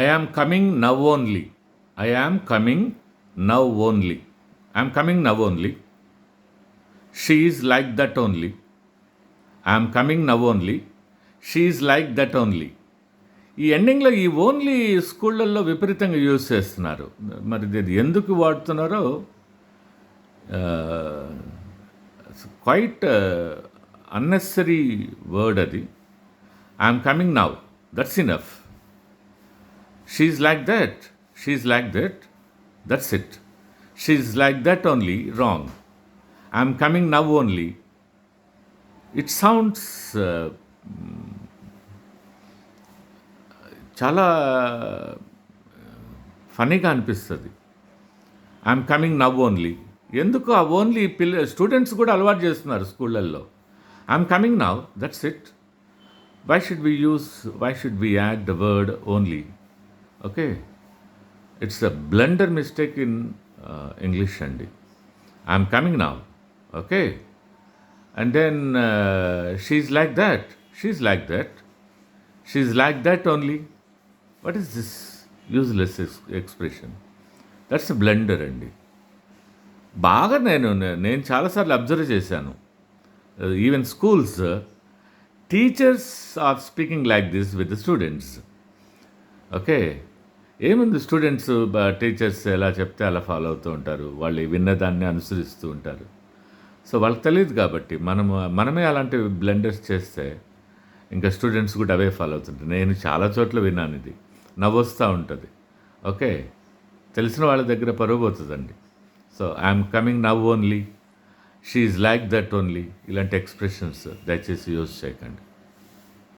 I am coming now only. I am coming now only. I am coming now only. She is like that only. I am coming now only. She is like that only. ఈ ఎండింగ్లో ఈ only స్కూళ్ళల్లో విపరీతంగా use చేస్తున్నారు. మరి ఇది ఎందుకు వాడుతున్నారో క్వైట్ అన్నెసరీ వర్డ్ అది. I'm coming now, that's enough. She like that, she like that, that's it. She like that only, wrong. I'm coming now only. It sounds చాలా ఫనీగా అనిపిస్తుంది. I'm coming now only. ఎందుకు ఆ only students కూడా అలవాటు చేస్తున్నారు స్కూళ్ళల్లో. I'm coming now, that's it. Why should we add the word only? Okay, it's a blunder mistake in English అండి. I'm coming now, okay, and then she like that, she like that, she like that only. What is this useless expression? That's a blunder అండి. బాగా నేను చాలాసార్లు observe చేశాను. Even schools teachers are speaking like this with the students. Okay, ఏముంది, students teachers ఎలా చెప్తే అలా follow అవుతూ ఉంటారు, వాళ్ళు విన్నదాన్ని అనుసరిస్తూ ఉంటారు. సో వాళ్ళకి తెలియదు కాబట్టి మనమే అలాంటి బ్లెండర్స్ చేస్తే ఇంకా స్టూడెంట్స్ కూడా అవే ఫాలో అవుతుంటారు. నేను చాలా చోట్ల విన్నాను, ఇది నవ్వొస్తూ ఉంటుంది. ఓకే, తెలిసిన వాళ్ళ దగ్గర పరువు పోతుందండి. So I'm coming now only, she is like that only, ఇలాంటి ఎక్స్ప్రెషన్స్ దయచేసి యూజ్ చేయకండి.